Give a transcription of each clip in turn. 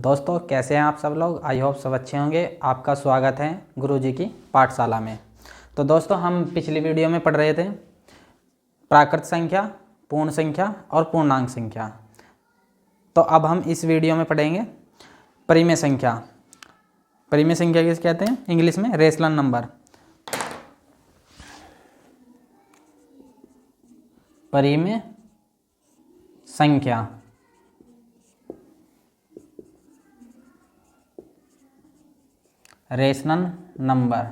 दोस्तों कैसे हैं आप सब लोग। आई होप सब अच्छे होंगे। आपका स्वागत है गुरुजी की पाठशाला में। तो दोस्तों हम पिछली वीडियो में पढ़ रहे थे प्राकृत संख्या, पूर्ण संख्या और पूर्णांक संख्या। तो अब हम इस वीडियो में पढ़ेंगे परिमेय संख्या। परिमेय संख्या किसे कहते हैं? इंग्लिश में रेशनल नंबर। परिमेय संख्या रेशनल नंबर।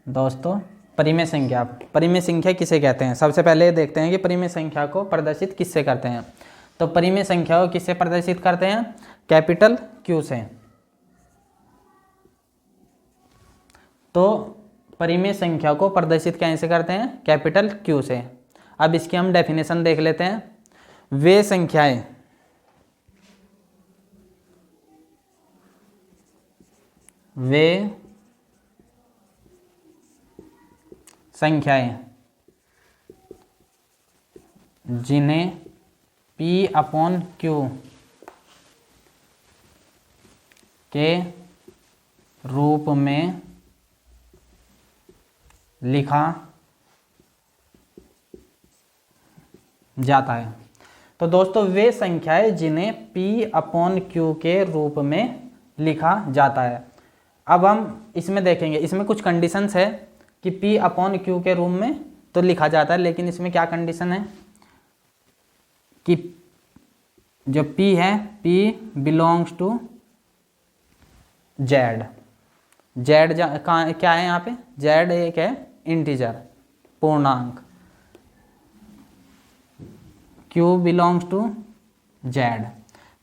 दोस्तों परिमेय संख्या किसे कहते हैं? सबसे पहले देखते हैं कि परिमेय संख्या को प्रदर्शित किससे करते हैं। तो परिमेय संख्या को किससे प्रदर्शित करते हैं? कैपिटल क्यू से। तो परिमेय संख्या को प्रदर्शित कैसे करते हैं? कैपिटल क्यू से। अब इसकी हम डेफिनेशन देख लेते हैं। वे संख्याएं जिन्हें P/Q के रूप में लिखा जाता है। तो दोस्तों वे संख्याएं जिन्हें P/Q के रूप में लिखा जाता है। अब हम इसमें देखेंगे, इसमें कुछ कंडीशंस है कि P/Q के रूप में तो लिखा जाता है, लेकिन इसमें क्या कंडीशन है कि जो P है P बिलोंग्स टू Z। क्या है यहाँ पे? Z एक है इंटीजर, पूर्णांक। Q belongs to Z।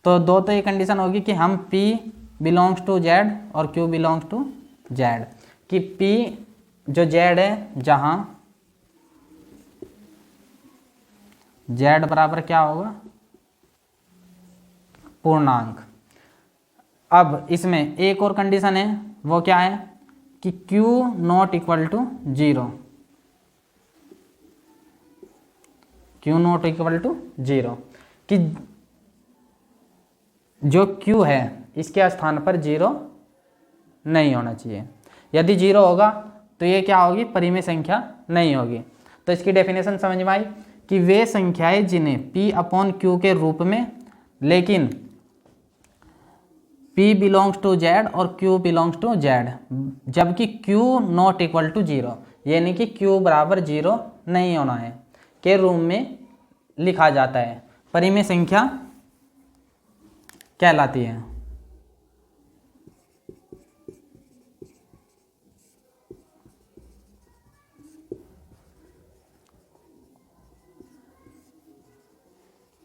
तो दो तो ये कंडीशन होगी कि हम P बिलोंग्स टू Z और Q बिलोंग्स टू Z, कि P जो Z है जहाँ Z बराबर क्या होगा? पूर्णांक। अब इसमें एक और कंडीशन है, वो क्या है कि Q not equal to 0। Q not equal to 0, कि जो Q है इसके स्थान पर 0 नहीं होना चाहिए। यदि 0 होगा तो ये क्या होगी? परिमेय संख्या नहीं होगी। तो इसकी डेफिनेशन समझ में आई कि वे संख्याएं जिन्हें P/Q के रूप में, लेकिन P बिलोंग्स टू Z और Q बिलोंग्स टू Z, जबकि Q नॉट इक्वल टू 0, यानी कि Q बराबर 0 नहीं होना है, के रूप में लिखा जाता है, परिमेय संख्या कहलाती है।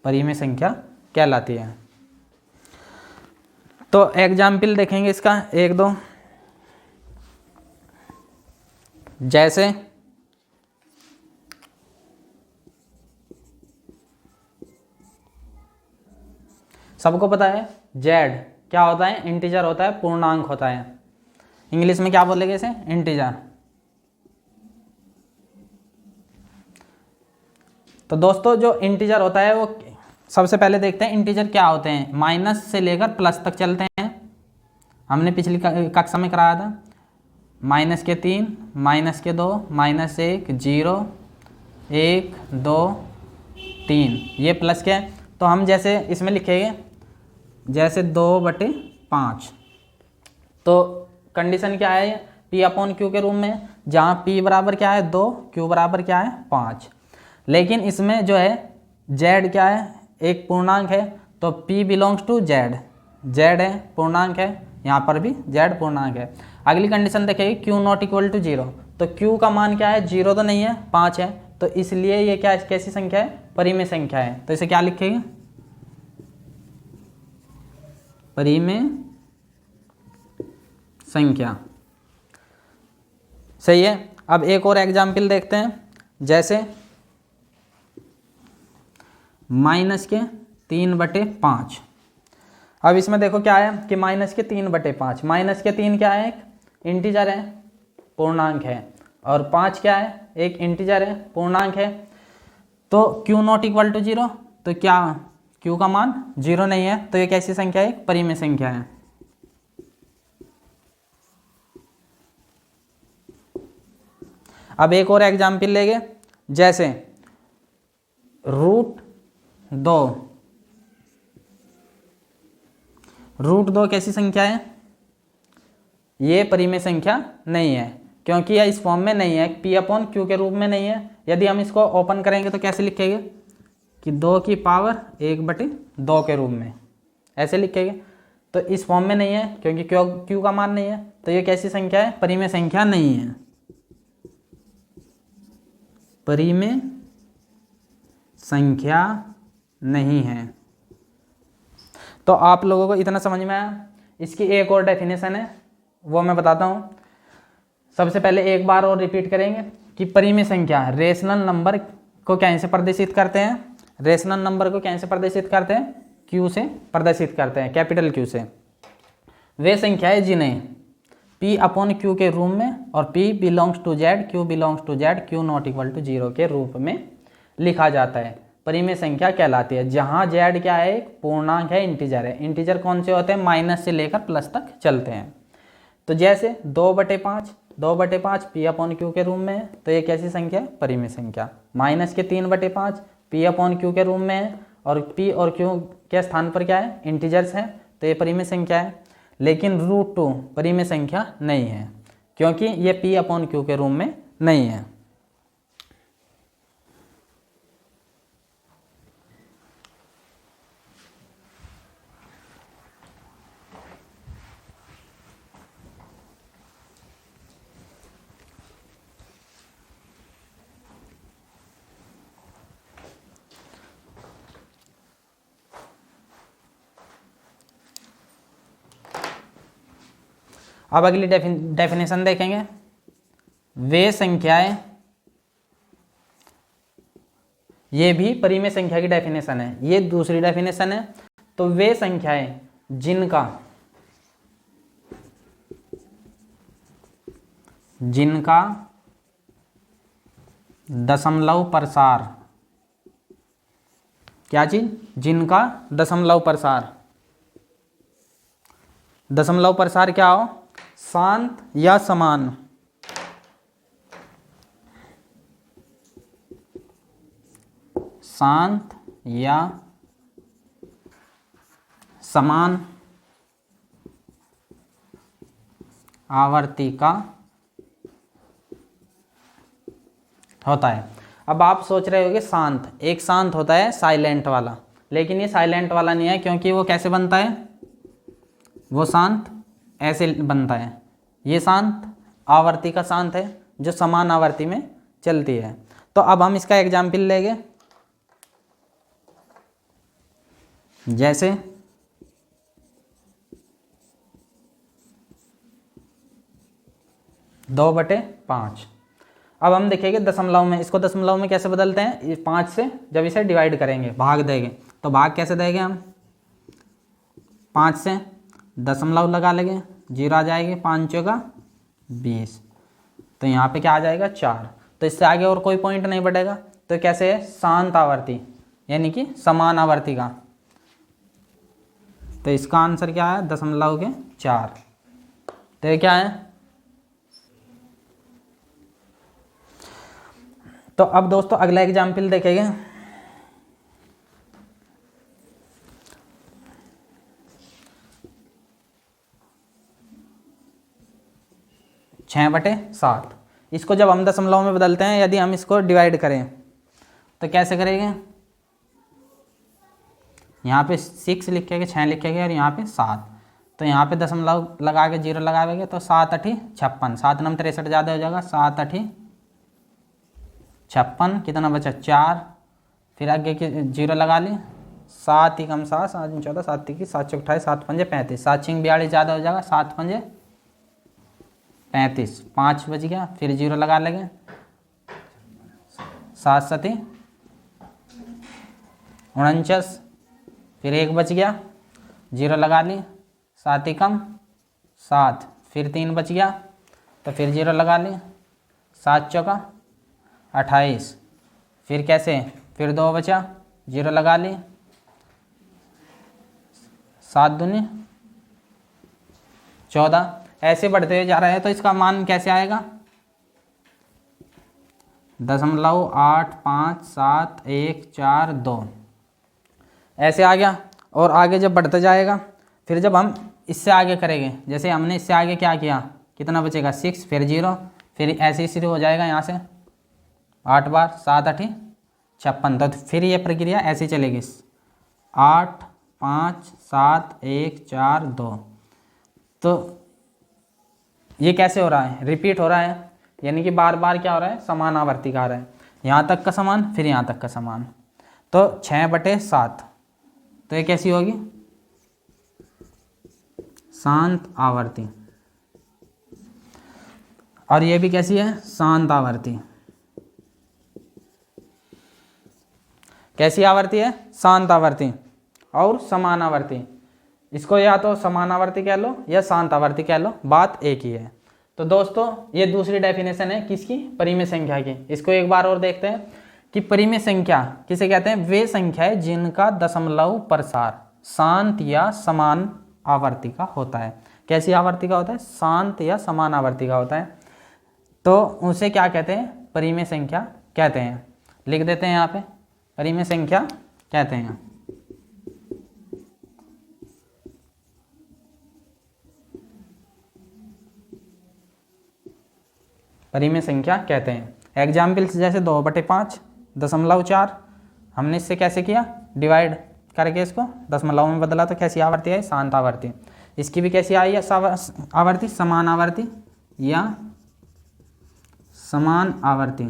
परिमेय संख्या कहलाती है। तो एग्जाम्पल देखेंगे इसका एक दो। जैसे सबको पता है Z क्या होता है? इंटीजर होता है, पूर्णांक होता है। इंग्लिश में क्या बोलेंगे इसे? इंटीजर। तो दोस्तों जो इंटीजर होता है वो सबसे पहले देखते हैं इंटीजर क्या होते हैं। माइनस से लेकर प्लस तक चलते हैं, हमने पिछली कक्षा में कराया था। -3, -2, -1, 0, 1, 2, 3, ये प्लस के। तो हम जैसे इसमें लिखेंगे जैसे 2/5। तो कंडीशन क्या है? P/Q के रूप में, जहाँ P बराबर क्या है? 2, Q बराबर क्या है? 5। लेकिन इसमें जो है Z क्या है? एक पूर्णांक है, तो P belongs to Z। Z है, पूर्णांक है, यहाँ पर भी Z पूर्णांक है। अगली कंडीशन देखेंगे Q नॉट इक्वल टू 0। तो Q का मान क्या है? 0 तो नहीं है, 5 है। तो इसलिए ये क्या कैसी संख्या है? परिमेय संख्या है। तो इसे क्या लिखेंगे? परिमेय संख्या। सही है। अब एक और एग्जाम्पल देखते हैं। जैसे -3/5। अब इसमें देखो क्या है कि -3/5। -3 क्या है? एक इंटीजर है, पूर्णांक है। और 5 क्या है? एक इंटीजर है, पूर्णांक है। तो Q not equal to zero, तो क्या क्यू का मान जीरो नहीं है, तो ये कैसी संख्या है, एक परिमेय संख्या है। अब एक और एग्जाम्पल लेंगे, जैसे √2, √2 कैसी संख्या है, ये परिमेय संख्या नहीं है, क्योंकि यह इस फॉर्म में नहीं है, P/Q के रूप में नहीं है। यदि हम इसको ओपन करेंगे तो कैसे लिखेंगे कि 2 की पावर 1/2 के रूप में, ऐसे लिखेंगे। तो इस फॉर्म में नहीं है क्योंकि Q का मान नहीं है, तो ये कैसी संख्या है, परिमेय संख्या नहीं है, परिमेय संख्या नहीं है। तो आप लोगों को इतना समझ में आया। इसकी एक और डेफिनेशन है, वो मैं बताता हूँ। सबसे पहले एक बार और रिपीट करेंगे कि परिमेय संख्या रेशनल नंबर को कैसे प्रदर्शित करते हैं, रेशनल नंबर को कैसे प्रदर्शित करते हैं, Q से प्रदर्शित करते हैं, कैपिटल Q से। वे संख्याएं जिन्हें P/Q के रूप में और P belongs to Z, Q belongs to Z, Q not equal to zero के रूप में लिखा जाता है, परिमेय संख्या कहलाती है। जहाँ Z क्या है, एक पूर्णांक है, इंटीजर है। इंटीजर कौन से होते हैं, माइनस से लेकर प्लस तक चलते हैं। तो जैसे 2/5 P/Q के रूप में है, तो ये कैसी संख्या है, परिमेय संख्या। माइनस के 3/5 P/Q के रूप में है, और P और Q के स्थान पर क्या है, इंटीजर्स हैं, तो ये परिमेय संख्या है। लेकिन √2 परिमेय संख्या नहीं है, क्योंकि ये P/Q के रूप में नहीं है। अब अगली डेफिनेशन देखेंगे। वे संख्याएं, ये भी परिमेय संख्या की डेफिनेशन है, ये दूसरी डेफिनेशन है। तो वे संख्याएं जिनका दशमलव प्रसार, क्या चीज, जिनका दशमलव प्रसार क्या हो, शांत या समान, शांत या समान आवर्ती का होता है। अब आप सोच रहे होंगे शांत, एक शांत होता है साइलेंट वाला, लेकिन ये साइलेंट वाला नहीं है, क्योंकि वो कैसे बनता है, वो शांत ऐसे बनता है। ये शांत आवर्ती का शांत है, जो समान आवर्ती में चलती है। तो अब हम इसका एग्जाम्पल लेंगे, जैसे 2/5। अब हम देखेंगे दशमलव में, इसको दशमलव में कैसे बदलते हैं, 5 से जब इसे डिवाइड करेंगे, भाग देंगे, तो भाग कैसे देंगे हम, 5 से दशमलव लगा लेंगे, 0 आ जाएगी, 5 चौका 20, तो यहाँ पे क्या आ जाएगा, 4। तो इससे आगे और कोई पॉइंट नहीं बढ़ेगा, तो कैसे है, शांत आवर्ती यानी कि समान आवर्ती का। तो इसका आंसर क्या है, 0.4। तो ये क्या है, तो अब दोस्तों अगला एग्जाम्पल देखेंगे। छः बटे 7, इसको जब हम दशमलव में बदलते हैं, यदि हम इसको डिवाइड करें तो कैसे करेंगे, यहाँ पे 6 लिखेंगे, 6 लिखेंगे, और यहाँ पे 7, तो यहाँ पे दशमलव लगा के 0 लगाएंगे, तो 7 8 56, 7 9 63 ज़्यादा हो जाएगा, 7 8 56, कितना बचा 4, फिर आगे के 0 लगा ली, 7 ही कम 7, 7 14, 7 की 7 चौक 28, 7 5 35, 7 6 42 ज़्यादा हो जाएगा, 7 5 35, 5 बच गया, फिर 0 लगा लेंगे, 7 7 49, फिर 1 बच गया, 0 लगा ली, 7 ही कम 7, फिर 3 बच गया, तो फिर 0 लगा ली, 7 चौका 28, फिर कैसे, फिर 2 बचा, 0 लगा ली, 7 दूनी 14, ऐसे बढ़ते हुए जा रहा है तो इसका मान कैसे आएगा? 0.857142 ऐसे आ गया। और आगे जब बढ़ते जाएगा, फिर जब हम इससे आगे करेंगे, जैसे हमने इससे आगे क्या किया, कितना बचेगा 6, फिर 0, फिर ऐसे ही शुरू हो जाएगा यहाँ से 8 बार, 7 8 56, तो फिर ये प्रक्रिया ऐसे चलेगी 8 5 7 1 4 2। तो ये कैसे हो रहा है? रिपीट हो रहा है, यानी कि बार बार क्या हो रहा है? समान आवर्ती का आ रहा है, यहाँ तक का समान, फिर यहाँ तक का समान। तो 6/7, तो ये कैसी होगी? शांत आवर्ती। और ये भी कैसी है? शांत आवर्ती। कैसी आवर्ती है? शांत आवर्ती और समान आवर्ती। इसको या तो समान आवर्ती कह लो या शांत आवर्ती कह लो, बात एक ही है। तो दोस्तों ये दूसरी डेफिनेशन है किसकी? परिमेय संख्या की। इसको एक बार और देखते हैं कि परिमेय संख्या किसे कहते हैं? वे संख्याएं जिनका दशमलव प्रसार शांत या समान आवर्ती का होता है। कैसी आवर्ती का होता है? शांत या समान आवर्ती का होता है, तो उसे क्या कहते हैं? परिमेय संख्या कहते हैं। लिख देते हैं यहाँ पे, परिमेय संख्या कहते हैं। परिमेय संख्या कहते हैं। एग्जाम्पल्स जैसे 2/5, 0.4, हमने इससे कैसे किया? डिवाइड करके इसको दशमलव में बदला, तो कैसी आवर्ती है? शांत आवर्ती। इसकी भी कैसी आई है आवर्ती? समान आवर्ती या समान आवर्ती।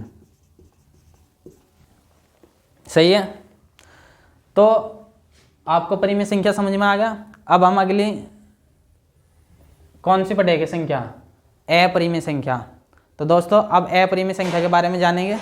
सही है। तो आपको परिमेय संख्या समझ में आ गया। अब हम अगली कौन सी पढ़ेंगे? संख्या अपरिमेय संख्या। तो दोस्तों अब अपरिमेय संख्या के बारे में जानेंगे।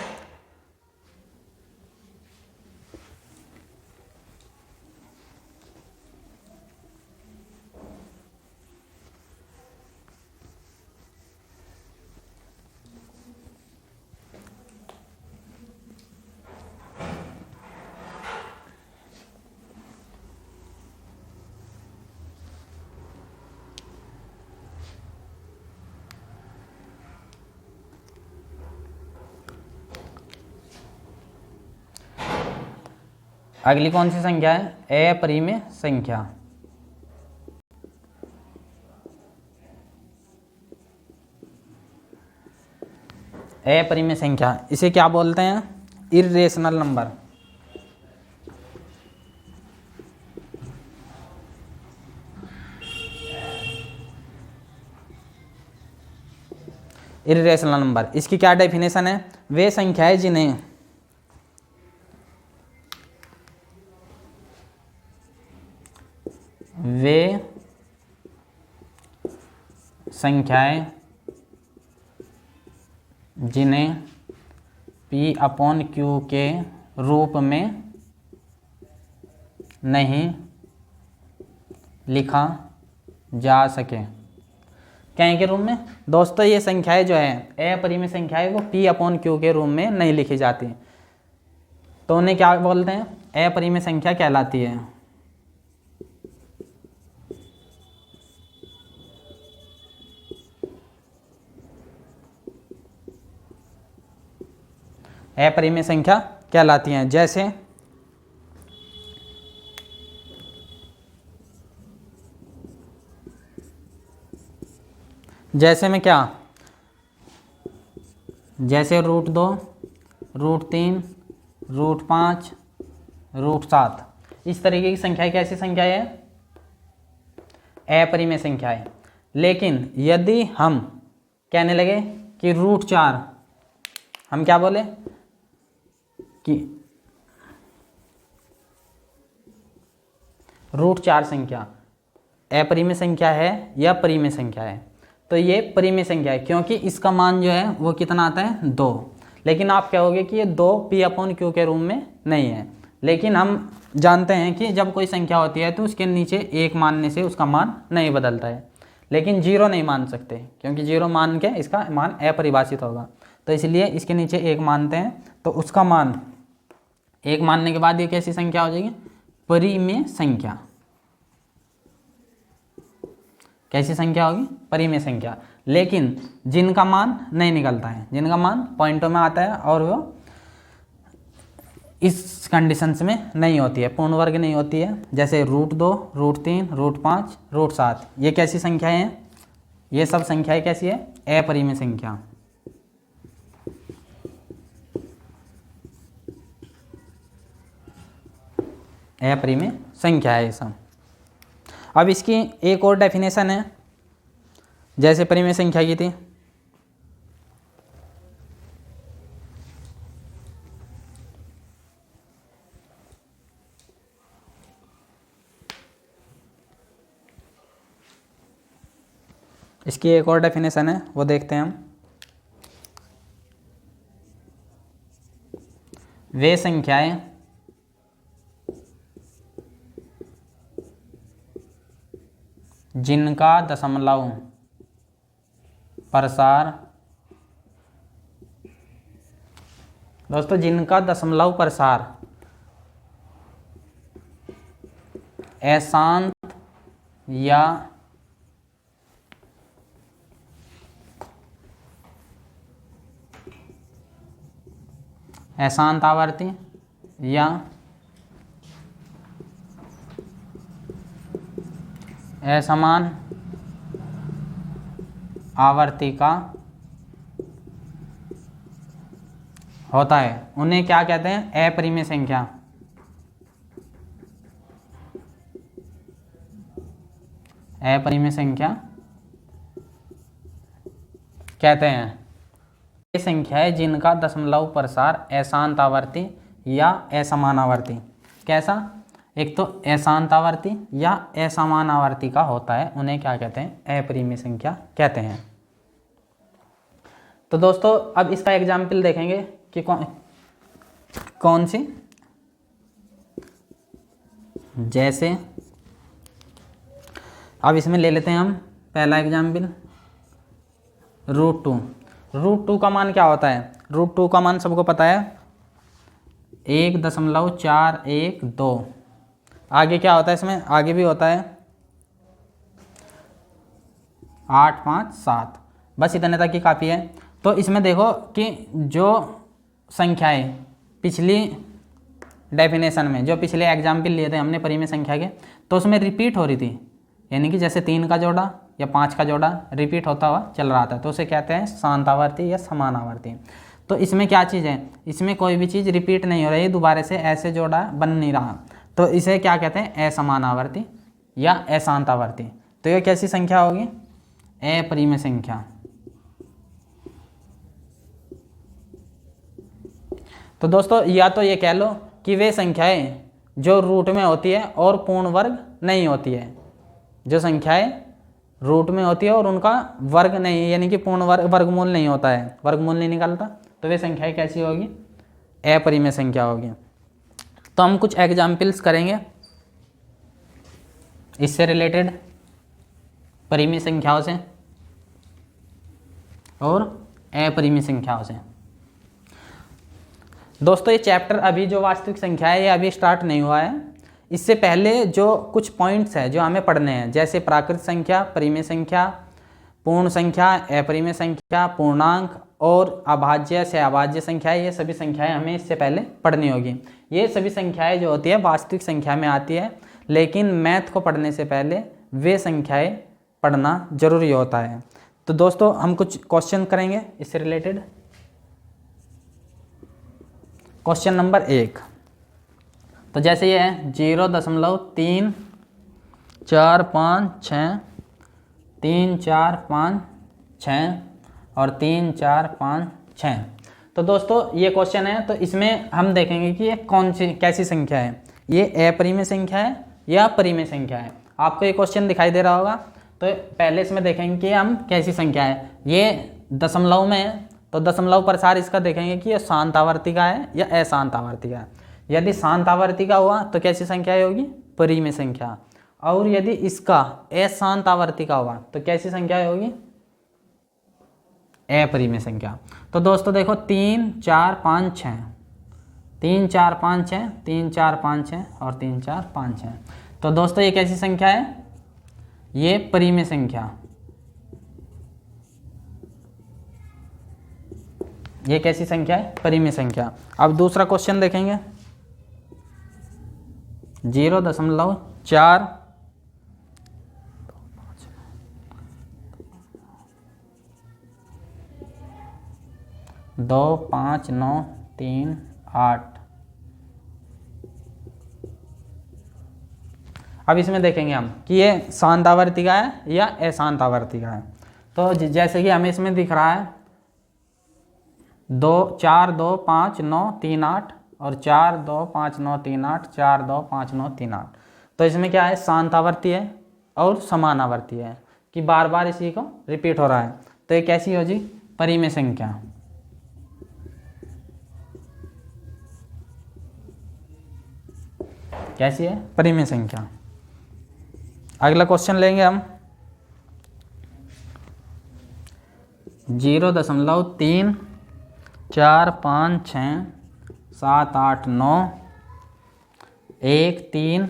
अगली कौन सी संख्या है? अपरिमेय संख्या। अपरिमेय संख्या, इसे क्या बोलते हैं? Irrational number. इर्रेशनल नंबर, इसकी क्या डेफिनेशन है? वे संख्याएं जिन्हें P/Q के रूप में नहीं लिखा जा सके। क्या के रूप में? दोस्तों ये संख्याएं जो है अपरिमेय संख्याएं, वो P/Q के रूप में नहीं लिखी जाती, तो उन्हें क्या बोलते हैं? अपरिमेय संख्या कहलाती है। अपरिमेय संख्या कहलाती हैं। जैसे में क्या? जैसे √2, √3, √5, √7, इस तरीके की संख्याएं कैसी संख्याएं हैं? अपरिमेय संख्याएं। लेकिन यदि हम कहने लगे कि √4, हम क्या बोले कि √4 संख्या अपरिमेय संख्या है या परिमेय संख्या है? तो ये परिमेय संख्या है, क्योंकि इसका मान जो है वो कितना आता है? 2। लेकिन आप कहोगे कि ये 2 P/Q के रूप में नहीं है। लेकिन हम जानते हैं कि जब कोई संख्या होती है तो उसके नीचे 1 मानने से उसका मान नहीं बदलता है, लेकिन 0 नहीं मान सकते, क्योंकि 0 मान के इसका मान अपरिभाषित होगा। तो इसलिए इसके नीचे 1 मानते हैं, तो उसका मान 1 मानने के बाद ये कैसी संख्या हो जाएगी? परिमेय संख्या। कैसी संख्या होगी? परिमेय संख्या। लेकिन जिनका मान नहीं निकलता है, जिनका मान पॉइंटों में आता है और वो इस कंडीशंस में नहीं होती है, पूर्ण वर्ग नहीं होती है, जैसे √2, √3, √5, √7, ये कैसी संख्याएं हैं? ये सब संख्याएं कैसी है? अपरिमेय संख्या। अपरिमेय संख्या है ये सब। अब इसकी एक और डेफिनेशन है जैसे परिमेय संख्या की थी। इसकी एक और डेफिनेशन है, वो देखते हैं हम। वे संख्याएं जिनका दशमलव प्रसार, दोस्तों जिनका दशमलव प्रसार अशांत या अशांत आवर्ती या असमान आवर्ती का होता है, उन्हें क्या कहते हैं? अपरिमेय संख्या। अपरिमेय संख्या कहते हैं। ये संख्या है जिनका दशमलव प्रसार अशांत आवर्ती या असमान आवर्ती, कैसा? एक तो अशांत आवर्ती या असमान आवर्ती का होता है, उन्हें क्या कहते हैं? अपरिमेय संख्या कहते हैं। तो दोस्तों अब इसका एग्जाम्पल देखेंगे कि कौन सी, जैसे अब इसमें ले लेते हैं हम पहला एग्जाम्पल √2। √2 का मान क्या होता है? √2 का मान सबको पता है 1.412। आगे क्या होता है इसमें? आगे भी होता है 8, 5, 7, बस इतने तक ही काफ़ी है। तो इसमें देखो कि जो संख्याएं पिछली डेफिनेशन में, जो पिछले एग्जाम्पल लिए थे हमने परिमेय संख्या के, तो उसमें रिपीट हो रही थी, यानी कि जैसे 3 का जोड़ा या 5 का जोड़ा रिपीट होता हुआ चल रहा था, तो उसे कहते हैं शांतावर्ती या समान आवर्ती। तो इसमें क्या चीज़ है? इसमें कोई भी चीज़ रिपीट नहीं हो रही, दोबारा से ऐसे जोड़ा बन नहीं रहा, तो इसे क्या कहते हैं? असमान आवर्ती या अशांत आवर्ती। तो ये कैसी संख्या होगी? अपरिमेय संख्या। तो दोस्तों या तो ये कह लो कि वे संख्याएं जो रूट में होती है और पूर्ण वर्ग नहीं होती है, जो संख्याएं रूट में होती है और उनका वर्ग नहीं, यानी कि पूर्ण वर्गमूल नहीं होता है, वर्गमूल नहीं निकलता, तो वे संख्याएं कैसी होगी? अपरिमेय संख्या होगी। तो हम कुछ एग्जाम्पल्स करेंगे इससे रिलेटेड, परिमेय संख्याओं से और अपरिमेय संख्याओं से। दोस्तों ये चैप्टर अभी जो वास्तविक संख्या है ये अभी स्टार्ट नहीं हुआ है, इससे पहले जो कुछ पॉइंट्स हैं जो हमें पढ़ने हैं, जैसे प्राकृत संख्या, परिमेय संख्या, पूर्ण संख्या, अपरिमेय संख्या, पूर्णांक और अभाज्य से अभाज्य संख्या, ये सभी संख्याएं हमें इससे पहले पढ़नी होगी। ये सभी संख्याएं जो होती है वास्तविक संख्या में आती है, लेकिन मैथ को पढ़ने से पहले वे संख्याएं पढ़ना जरूरी होता है। तो दोस्तों हम कुछ क्वेश्चन करेंगे इससे रिलेटेड। क्वेश्चन नंबर 1, तो जैसे ये है 0.3456, 3, 4, 5, 6 और 3, 4, 5, 6। तो दोस्तों ये क्वेश्चन है, तो इसमें हम देखेंगे कि ये कौन सी कैसी संख्या है, ये अपरिमेय संख्या है या परिमेय संख्या है। आपको ये क्वेश्चन दिखाई दे रहा होगा, तो पहले इसमें देखेंगे कि हम कैसी संख्या है। ये दशमलव में है, तो दशमलव प्रसार इसका देखेंगे कि ये शांत आवर्ती का है या अशांत आवर्ती का है। यदि शांत आवर्ती का हुआ तो कैसी संख्या होगी? परिमेय संख्या। और यदि इसका अशांत आवर्ती का हुआ तो कैसी संख्या होगी? अपरिमेय संख्या। तो दोस्तों देखो 3, 4, 5, 6, 3 4 5 है, 3 4 5 है और 3 4 5 है। तो दोस्तों ये कैसी संख्या है? ये परिमेय संख्या। ये कैसी संख्या है? परिमेय संख्या। अब दूसरा क्वेश्चन देखेंगे। 0.4 2 5 9 3 8। अब इसमें देखेंगे हम कि ये शांत आवर्ती का है या अशांत आवर्ती का है। तो जैसे कि हमें इसमें दिख रहा है 2 4 2 5 9 3 8 और 4 2 5 9 3 8 4 2 5 9 3 8। तो इसमें क्या है? शांत आवर्ती है और समान आवर्ती है कि बार बार इसी को रिपीट हो रहा है। तो ये कैसी हो जी? परिमेय संख्या। कैसी है? परिमेय संख्या। अगला क्वेश्चन लेंगे हम 0.3 4 5 6 7 8 9 1 3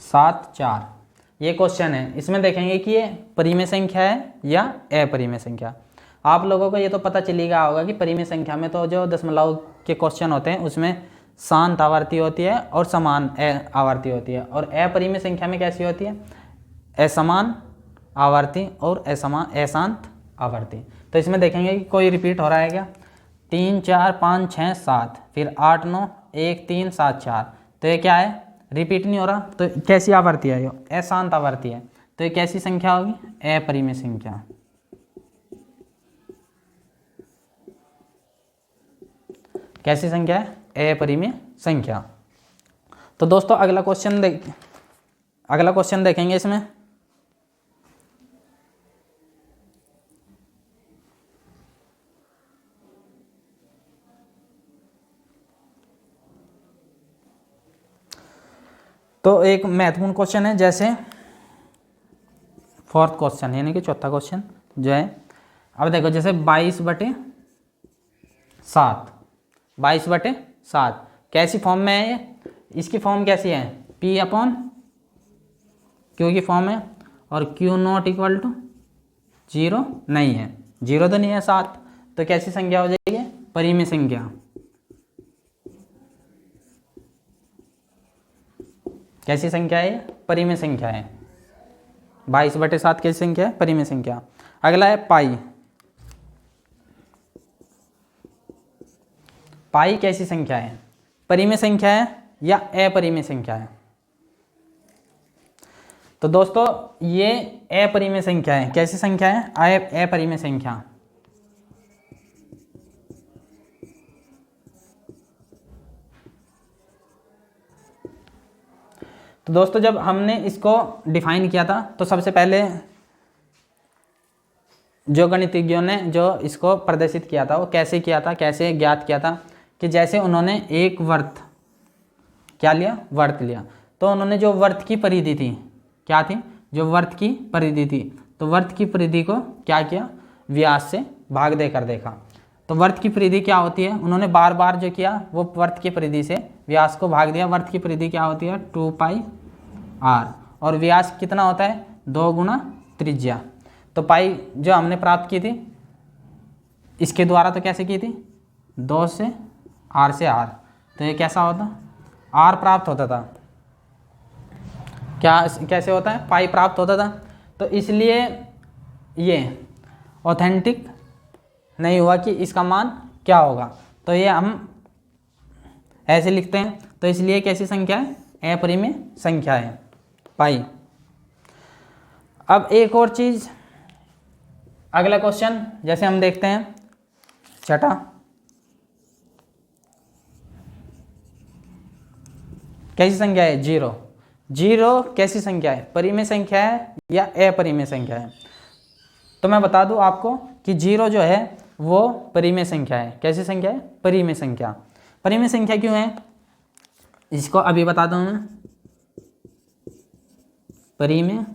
7 4। ये क्वेश्चन है। इसमें देखेंगे कि ये परिमेय संख्या है या अपरिमेय संख्या। आप लोगों को ये तो पता चली गया होगा कि परिमेय संख्या में तो जो दशमलव के क्वेश्चन होते हैं उसमें शांत आवर्ती होती है और समान आवर्ती होती है, और अपरिमेय संख्या में कैसी होती है? असमान आवर्ती और अशांत आवर्ती। तो इसमें देखेंगे कि कोई रिपीट हो रहा है क्या? 3 4 5 6 7 फिर 8 9 1 3 7 4। तो ये क्या है? रिपीट नहीं हो रहा। तो कैसी आवर्ती है? ये अशांत आवर्ती है। तो ये कैसी संख्या होगी? अपरिमेय संख्या। कैसी संख्या है? अपरिमेय संख्या। तो दोस्तों अगला क्वेश्चन देखेंगे इसमें। तो एक महत्वपूर्ण क्वेश्चन है, जैसे फोर्थ क्वेश्चन यानी कि चौथा क्वेश्चन जो है। अब देखो जैसे 22/7 कैसी फॉर्म में है? ये इसकी फॉर्म कैसी है? P/Q की फॉर्म है और Q नॉट इक्वल टू 0 नहीं है। 0 तो नहीं है 7। तो कैसी संख्या हो जाएगी? परिमेय संख्या। कैसी संख्या है? परिमेय संख्या है। 22/7 कैसी संख्या है? परिमेय संख्या। अगला है पाई। पाई कैसी संख्या है? परिमेय संख्या है या अपरिमेय संख्या है? तो दोस्तों ये अपरिमेय संख्या है। कैसी संख्या है? अपरिमेय संख्या। तो दोस्तों जब हमने इसको डिफाइन किया था तो सबसे पहले जो गणितज्ञों ने जो इसको प्रदर्शित किया था वो कैसे किया था, कैसे ज्ञात किया था कि जैसे उन्होंने एक वर्त क्या लिया? वर्त लिया। तो उन्होंने जो वर्त की परिधि थी, क्या थी? जो वर्त की परिधि थी। तो वर्त की परिधि को क्या किया? व्यास से भाग देकर देखा। तो वर्त की परिधि क्या होती है? उन्होंने बार बार जो किया वो वर्त की परिधि से व्यास को भाग दिया। वर्त की परिधि क्या होती है? 2πr। और व्यास कितना होता है? 2 गुना त्रिज्या। तो पाई जो हमने प्राप्त की थी इसके द्वारा तो कैसे की थी? 2 से r से r। तो ये कैसा होता? r प्राप्त होता था। क्या कैसे होता है? पाई प्राप्त होता था। तो इसलिए ये ऑथेंटिक नहीं हुआ कि इसका मान क्या होगा। तो ये हम ऐसे लिखते हैं। तो इसलिए कैसी संख्या है? अपरिमेय संख्या है पाई। अब एक और चीज, अगला क्वेश्चन जैसे हम देखते हैं छठा। कैसी संख्या है? 0। 0 कैसी संख्या है? परिमेय संख्या है या अपरिमेय संख्या है? तो मैं बता दूं आपको कि 0 जो है वो परिमेय संख्या है। कैसी संख्या है? परिमेय संख्या। परिमेय संख्या क्यों है इसको अभी बता दूं मैं। परिमेय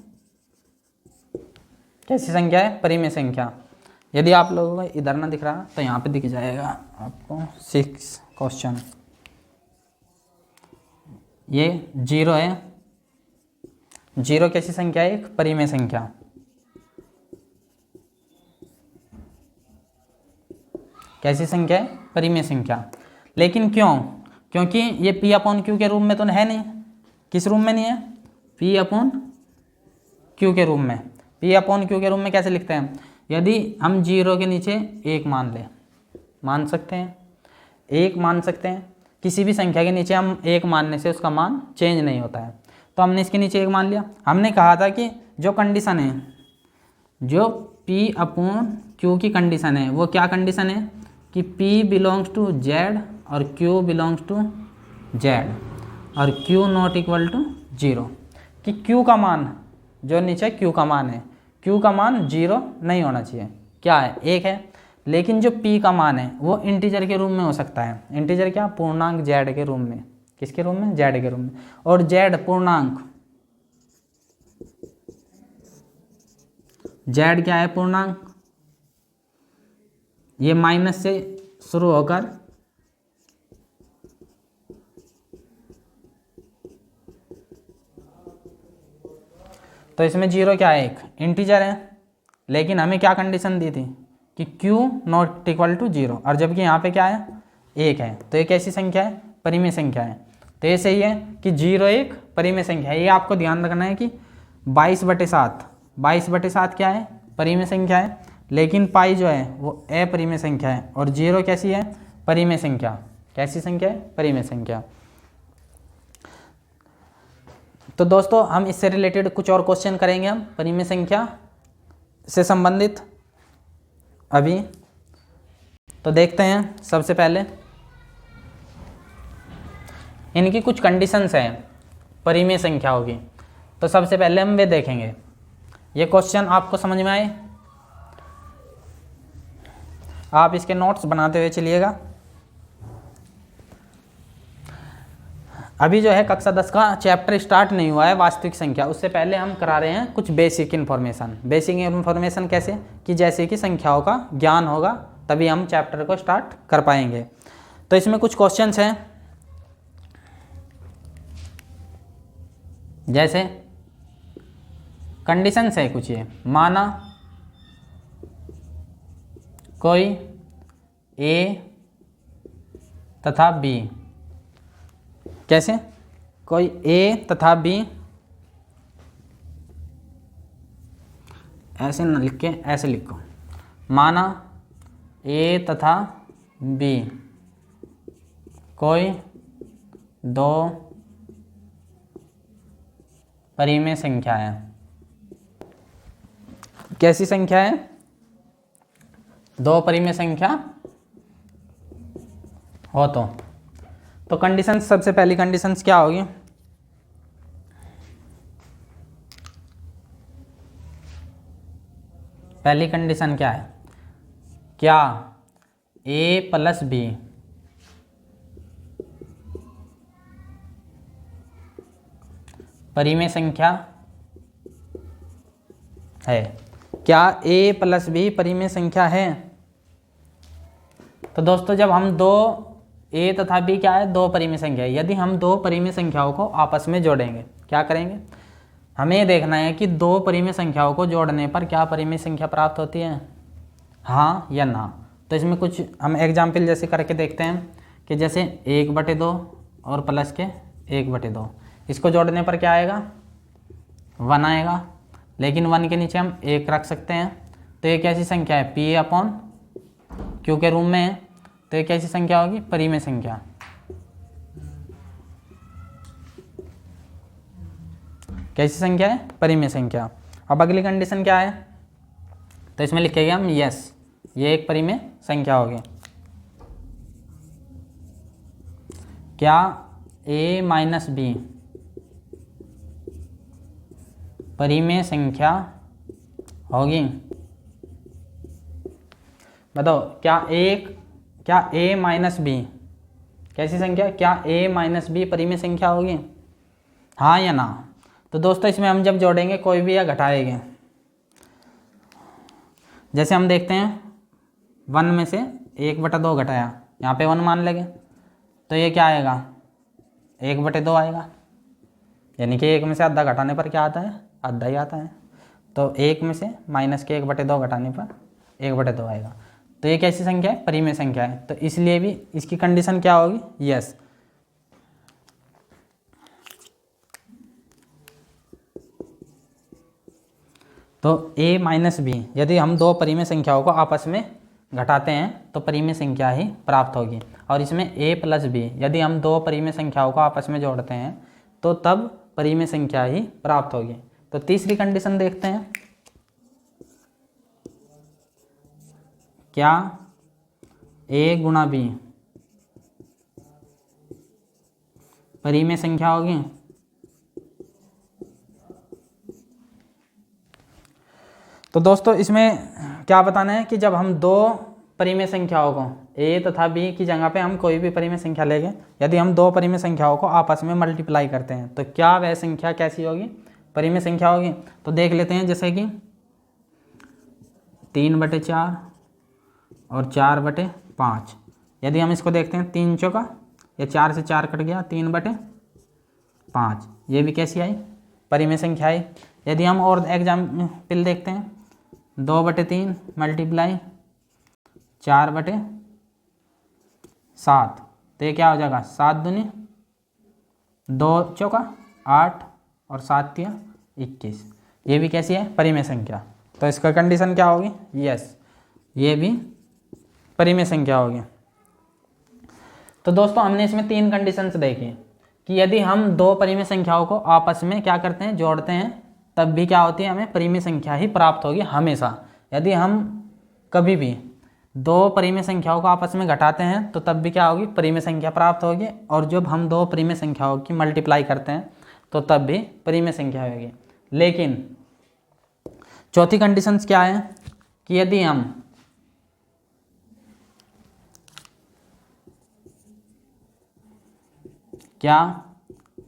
कैसी संख्या है? परिमेय संख्या। यदि आप लोगों को इधर ना दिख रहा तो यहाँ पे दिख जाएगा आपको 6 क्वेश्चन। ये 0 है, 0 कैसी संख्या है? एक परिमेय संख्या। कैसी संख्या है? परिमेय संख्या। लेकिन क्यों? क्योंकि ये P अपॉन Q के रूप में तो है नहीं। किस रूप में नहीं है? P अपॉन Q के रूप में। P अपॉन Q के रूप में कैसे लिखते हैं? यदि हम 0 के नीचे 1 मान लें, मान सकते हैं, 1 मान सकते हैं। किसी भी संख्या के नीचे हम 1 मानने से उसका मान चेंज नहीं होता है, तो हमने इसके नीचे 1 मान लिया। हमने कहा था कि जो कंडीशन है, जो P अपॉन Q की कंडीशन है, वो क्या कंडीशन है कि P बिलोंग्स टू Z और Q बिलोंग्स टू Z और Q नॉट इक्वल टू 0, कि Q का मान, जो नीचे Q का मान है, Q का मान 0 नहीं होना चाहिए, क्या है? 1 है। लेकिन जो P का मान है वो इंटीजर के रूप में हो सकता है। इंटीजर क्या? पूर्णांक Z के रूप में। किसके रूप में? Z के रूप में। और Z पूर्णांक, Z क्या है? पूर्णांक। ये माइनस से शुरू होकर तो इसमें 0 क्या है? एक इंटीजर है। लेकिन हमें क्या कंडीशन दी थी कि Q नॉट इक्वल टू 0, और जबकि यहाँ पे क्या है? 1 है। तो ये कैसी संख्या है? परिमेय संख्या है। तो ये सही है कि 0 एक परिमेय संख्या है। ये आपको ध्यान रखना है कि 22/7, 22/7 क्या है? परिमेय संख्या है। लेकिन पाई जो है वो अपरिमेय संख्या है, और 0 कैसी है? परिमेय संख्या। कैसी संख्या है? परिमेय संख्या। तो दोस्तों हम इससे रिलेटेड कुछ और क्वेश्चन करेंगे, हम परिमेय संख्या से संबंधित अभी। तो देखते हैं, सबसे पहले इनकी कुछ कंडीशंस हैं परिमेय संख्याओं की। तो सबसे पहले हम वे देखेंगे। ये क्वेश्चन आपको समझ में आए? आप इसके नोट्स बनाते हुए चलिएगा। अभी जो है कक्षा 10 का चैप्टर स्टार्ट नहीं हुआ है वास्तविक संख्या, उससे पहले हम करा रहे हैं कुछ बेसिक इन्फॉर्मेशन। बेसिक इन्फॉर्मेशन कैसे? कि जैसे कि संख्याओं का ज्ञान होगा तभी हम चैप्टर को स्टार्ट कर पाएंगे। तो इसमें कुछ क्वेश्चंस हैं, जैसे कंडीशंस है कुछ। ये माना कोई A तथा B, कैसे? कोई A तथा B, ऐसे न लिख के ऐसे लिखो, माना A तथा B कोई दो परिमेय संख्या है। कैसी संख्या है? दो परिमेय संख्या हो तो कंडीशन, सबसे पहली कंडीशंस क्या होगी? पहली कंडीशन क्या है? क्या A प्लस B परिमेय संख्या है? क्या A प्लस B परिमेय संख्या है? तो दोस्तों जब हम दो A तथा B क्या है? दो परिमेय संख्या है। यदि हम दो परिमेय संख्याओं को आपस में जोड़ेंगे, क्या करेंगे? हमें ये देखना है कि दो परिमेय संख्याओं को जोड़ने पर क्या परिमेय संख्या प्राप्त होती है, हाँ या ना। तो इसमें कुछ हम एग्जाम्पल जैसे करके देखते हैं कि जैसे 1/2 और प्लस के 1/2, इसको जोड़ने पर क्या आएगा? 1 आएगा। लेकिन 1 के नीचे हम 1 रख सकते हैं। तो ये कैसी संख्या है? P अपॉन Q के रूप में है। तो ये कैसी संख्या होगी? परिमेय संख्या। कैसी संख्या है? परिमेय संख्या। अब अगली कंडीशन क्या है? तो इसमें लिखेंगे हम यस, ये एक परिमेय संख्या होगी। क्या A माइनस B परिमेय संख्या होगी? बताओ, क्या A माइनस B कैसी संख्या? क्या A माइनस B परिमेय संख्या होगी, हाँ या ना? तो दोस्तों इसमें हम जब जोड़ेंगे कोई भी या घटाएंगे, जैसे हम देखते हैं 1 में से 1/2 घटाया, यहाँ पे 1 मान लेंगे। तो ये क्या आएगा, 1/2 आएगा, यानी कि 1 में से आधा घटाने पर क्या आता है, आधा ही आता है। तो 1 में से माइनस के 1/2 घटाने पर 1/2 आएगा। तो ये कैसी संख्या है, परिमेय संख्या है, तो इसलिए भी इसकी कंडीशन क्या होगी, यस। तो a माइनस बी, यदि हम दो परिमेय संख्याओं को आपस में घटाते हैं तो परिमेय संख्या ही प्राप्त होगी। और इसमें a प्लस बी, यदि हम दो परिमेय संख्याओं को आपस में जोड़ते हैं तो तब परिमेय संख्या ही प्राप्त होगी। तो तीसरी कंडीशन देखते हैं, क्या a गुणा b परिमेय संख्या होगी। तो दोस्तों इसमें क्या बताना है कि जब हम दो परिमेय संख्याओं को a तथा b की जगह पे हम कोई भी परिमेय संख्या लेंगे, यदि हम दो परिमेय संख्याओं को आपस में मल्टीप्लाई करते हैं तो क्या वह संख्या कैसी होगी, परिमेय संख्या होगी। तो देख लेते हैं, जैसे कि 3/4 और 4/5, यदि हम इसको देखते हैं 3 चौका, या 4 से 4 कट गया, 3/5, ये भी कैसी आई, परिमेय संख्या आई। यदि हम और एग्जाम्पल देखते हैं, 2/3 मल्टीप्लाई 4/7, तो ये क्या हो जाएगा, 7 दूनी 2 चौका 8 और 7 तिया 21, ये भी कैसी है, परिमेय संख्या। तो इसका कंडीशन क्या होगी, यस, ये भी परिमेय संख्या होगी। तो दोस्तों हमने इसमें 3 कंडीशंस देखी कि यदि हम दो परिमेय संख्याओं को आपस में क्या करते हैं, जोड़ते हैं, तब भी क्या होती है, हमें परिमेय संख्या ही प्राप्त होगी हमेशा। यदि हम कभी भी दो परिमेय संख्याओं को आपस में घटाते हैं तो तब भी क्या होगी, परिमेय संख्या प्राप्त होगी। और जब हम दो परिमेय संख्याओं की मल्टीप्लाई करते हैं तो तब भी परिमेय संख्या होगी। लेकिन चौथी कंडीशन क्या है कि यदि हम क्या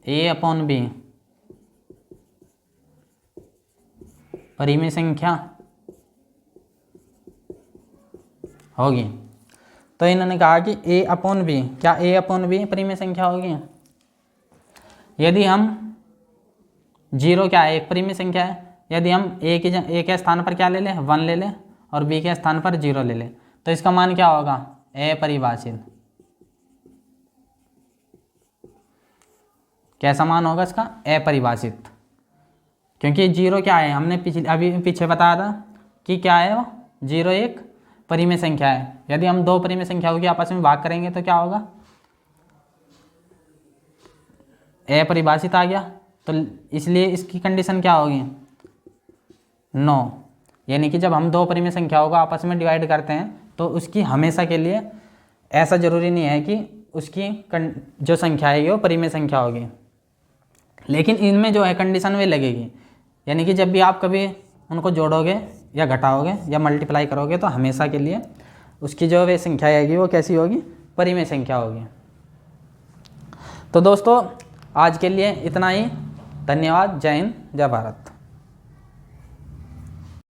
a/b परिमेय संख्या होगी, तो इन्होंने कहा कि a/b, क्या a/b परिमेय संख्या होगी। यदि हम 0 क्या है, एक परिमेय संख्या है, यदि हम a के स्थान पर क्या ले लें, 1 ले लें, और b के स्थान पर 0 ले लें, तो इसका मान क्या होगा, अपरिभाषित। कैसा मान होगा इसका, अपरिभाषित, क्योंकि 0 क्या है, हमने अभी पीछे बताया था कि क्या है वो, 0 एक परिमेय संख्या है। यदि हम दो परिमेय संख्याओं की आपस में भाग करेंगे तो क्या होगा, अपरिभाषित आ गया। तो इसलिए इसकी कंडीशन क्या होगी, नो, यानी कि जब हम दो परिमेय संख्याओं को आपस में डिवाइड करते हैं तो उसकी हमेशा के लिए, ऐसा जरूरी नहीं है कि उसकी जो संख्या है वो परिमेय संख्या होगी, लेकिन इनमें जो है कंडीशन वे लगेगी। यानी कि जब भी आप कभी उनको जोड़ोगे या घटाओगे या मल्टीप्लाई करोगे तो हमेशा के लिए उसकी जो वे संख्या आएगी वो कैसी होगी, परिमेय संख्या होगी। तो दोस्तों आज के लिए इतना ही, धन्यवाद, जय हिंद, जय भारत।